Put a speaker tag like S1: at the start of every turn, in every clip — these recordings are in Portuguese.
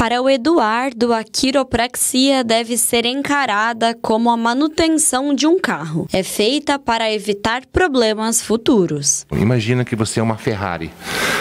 S1: Para o Eduardo, a quiropraxia deve ser encarada como a manutenção de um carro. É feita para evitar problemas futuros.
S2: Imagina que você é uma Ferrari.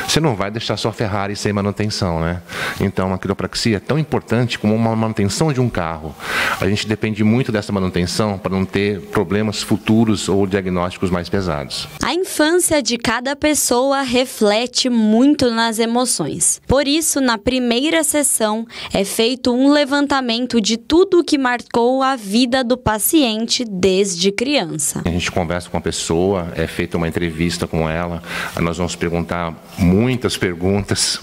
S2: Você não vai deixar sua Ferrari sem manutenção, né? Então, a quiropraxia é tão importante como uma manutenção de um carro. A gente depende muito dessa manutenção para não ter problemas futuros ou diagnósticos mais pesados.
S1: A infância de cada pessoa reflete muito nas emoções. Por isso, na primeira sessão, é feito um levantamento de tudo o que marcou a vida do paciente desde criança.
S2: A gente conversa com a pessoa, é feita uma entrevista com ela, nós vamos perguntar muitas perguntas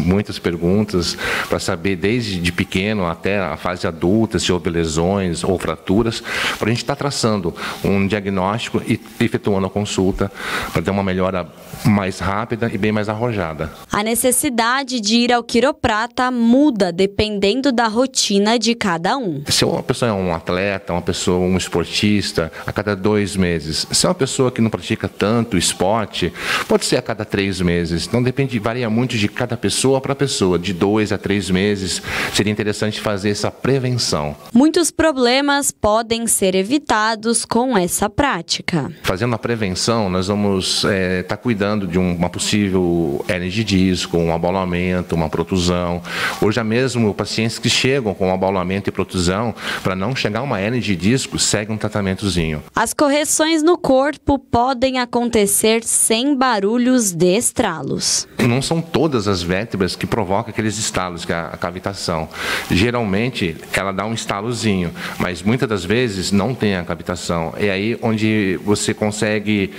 S2: para saber desde de pequeno até a fase adulta se houve lesões ou fraturas, para a gente estar traçando um diagnóstico e efetuando a consulta para ter uma melhora mais rápida e bem mais arrojada.
S1: A necessidade de ir ao quiroprata muda dependendo da rotina de cada um.
S2: Se uma pessoa é um atleta, um esportista, a cada 2 meses. Se é uma pessoa que não pratica tanto esporte, pode ser a cada 3 meses. Então varia muito de cada pessoa para pessoa. De 2 a 3 meses seria interessante fazer essa prevenção.
S1: Muitos problemas podem ser evitados com essa prática.
S2: Fazendo a prevenção, nós vamos estar cuidando de uma possível hernia de disco, um abaulamento, uma protusão. Hoje mesmo, pacientes que chegam com abaulamento e protusão, para não chegar a uma hernia de disco, segue um tratamentozinho.
S1: As correções no corpo podem acontecer sem barulhos de estralos.
S2: Não são todas as vértebras que provocam aqueles estalos, que é a cavitação. Geralmente, ela dá um estalozinho, mas muitas das vezes não tem a cavitação. É aí onde você consegue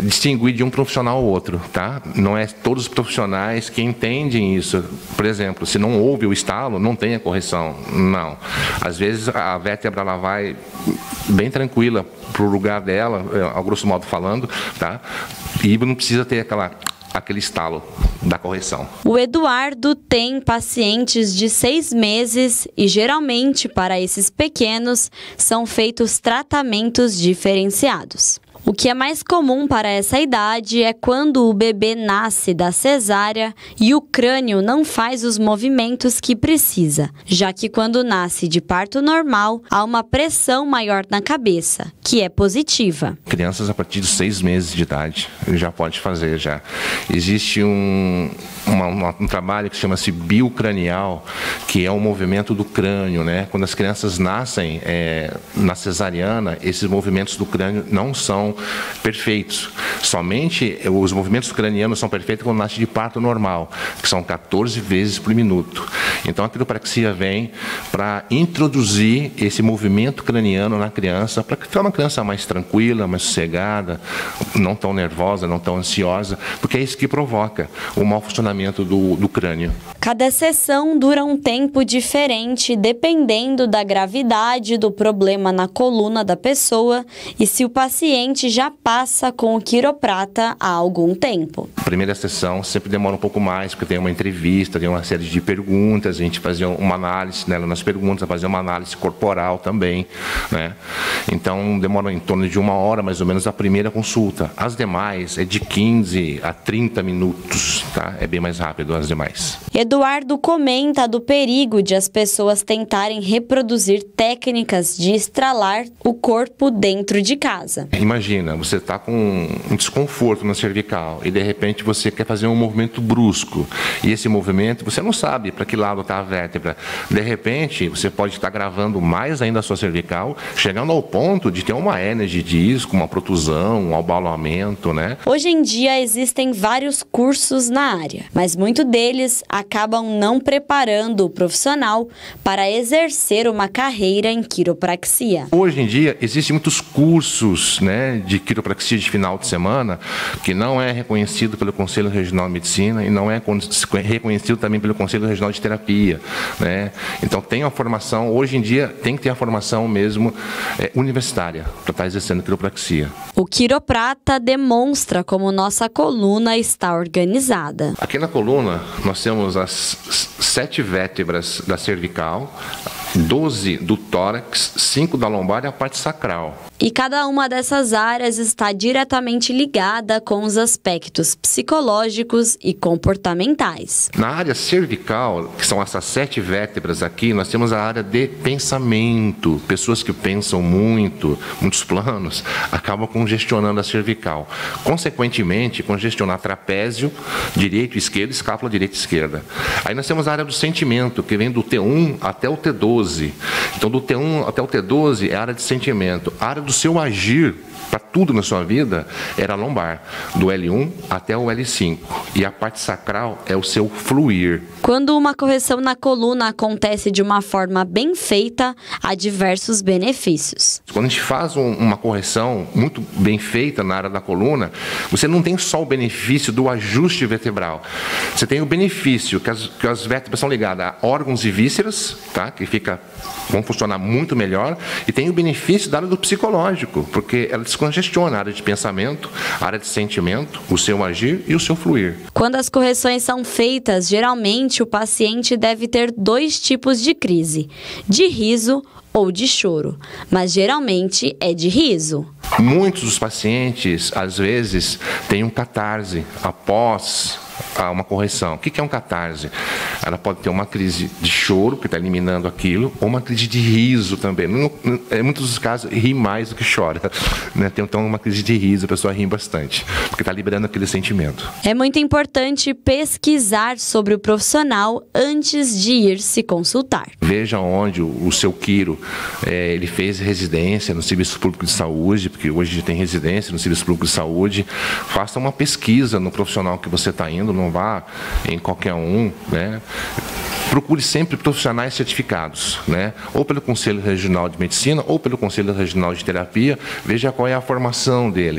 S2: distinguir de um profissional ao outro, tá? Não é todos os profissionais que entendem isso. Por exemplo, se não houve o estalo, não tem a correção. Não. Às vezes a vértebra ela vai bem tranquila para o lugar dela, a grosso modo falando, tá? E não precisa ter aquele estalo da correção.
S1: O Eduardo tem pacientes de 6 meses e geralmente para esses pequenos são feitos tratamentos diferenciados. O que é mais comum para essa idade é quando o bebê nasce da cesárea e o crânio não faz os movimentos que precisa, já que quando nasce de parto normal, há uma pressão maior na cabeça, que é positiva.
S2: Crianças a partir de 6 meses de idade já pode fazer já. Existe um trabalho que chama-se biocranial, que é o movimento do crânio, né? Quando as crianças nascem na cesariana, esses movimentos do crânio não são perfeitos. Somente os movimentos cranianos são perfeitos quando nasce de parto normal, que são 14 vezes por minuto. Então a quiropraxia vem para introduzir esse movimento craniano na criança, para ficar uma criança mais tranquila, mais sossegada, não tão nervosa, não tão ansiosa, porque é isso que provoca o mau funcionamento do crânio.
S1: Cada sessão dura um tempo diferente, dependendo da gravidade do problema na coluna da pessoa e se o paciente já passa com o quiroprata há algum tempo.
S2: A primeira sessão sempre demora um pouco mais, porque tem uma entrevista, tem uma série de perguntas, a gente fazia uma análise nas perguntas, fazia uma análise corporal também, né? Então demora em torno de 1 hora, mais ou menos, a primeira consulta. As demais é de 15 a 30 minutos, tá? É bem mais rápido as demais.
S1: Eduardo comenta do perigo de as pessoas tentarem reproduzir técnicas de estralar o corpo dentro de casa.
S2: Imagina, você está com um desconforto na cervical e de repente você quer fazer um movimento brusco e esse movimento você não sabe para que lado está a vértebra. De repente você pode estar gravando mais ainda a sua cervical, chegando ao ponto de ter uma hérnia de disco, uma protusão, um abaulamento, né?
S1: Hoje em dia existem vários cursos na área, mas muitos deles acabam não preparando o profissional para exercer uma carreira em quiropraxia.
S2: Hoje em dia existem muitos cursos, né, de quiropraxia de final de semana que não é reconhecido pelo Conselho Regional de Medicina e não é reconhecido também pelo Conselho Regional de Terapia, né? Então tem a formação, hoje em dia tem que ter a formação mesmo universitária para estar exercendo quiropraxia.
S1: O quiroprata demonstra como nossa coluna está organizada.
S2: Aqui na coluna nós temos as 7 vértebras da cervical, 12 do tórax, 5 da lombar e a parte sacral.
S1: E cada uma dessas áreas está diretamente ligada com os aspectos psicológicos e comportamentais.
S2: Na área cervical, que são essas 7 vértebras aqui, nós temos a área de pensamento. Pessoas que pensam muitos planos, acabam congestionando a cervical. Consequentemente, congestionar trapézio, direito e esquerdo, escápula direita e esquerda. Aí nós temos a área do sentimento, que vem do T1 até o T12. Então, do T1 até o T12 é a área de sentimento. A área do seu agir, para tudo na sua vida, era a lombar, do L1 até o L5. E a parte sacral é o seu fluir.
S1: Quando uma correção na coluna acontece de uma forma bem feita, há diversos benefícios.
S2: Quando a gente faz uma correção muito bem feita na área da coluna, você não tem só o benefício do ajuste vertebral. Você tem o benefício que as vértebras são ligadas a órgãos e vísceras, tá? Vão funcionar muito melhor. E tem o benefício da área do psicológico, porque ela descongestiona a área de pensamento, a área de sentimento, o seu agir e o seu fluir.
S1: Quando as correções são feitas, geralmente o paciente deve ter 2 tipos de crise, de riso ou de choro, mas geralmente é de riso.
S2: Muitos dos pacientes, às vezes, têm um catarse após uma correção. O que é um catarse? Ela pode ter uma crise de choro, que está eliminando aquilo, ou uma crise de riso também. Em muitos dos casos, ri mais do que chora, né? Tem então uma crise de riso, a pessoa ri bastante, porque está liberando aquele sentimento.
S1: É muito importante pesquisar sobre o profissional antes de ir se consultar.
S2: Veja onde o seu quiro, ele fez residência no Serviço Público de Saúde, porque hoje tem residência no Serviço Público de Saúde. Faça uma pesquisa no profissional que você está indo, não vá em qualquer um, né? Procure sempre profissionais certificados, né? Ou pelo Conselho Regional de Medicina ou pelo Conselho Regional de Terapia. Veja qual é a formação dele.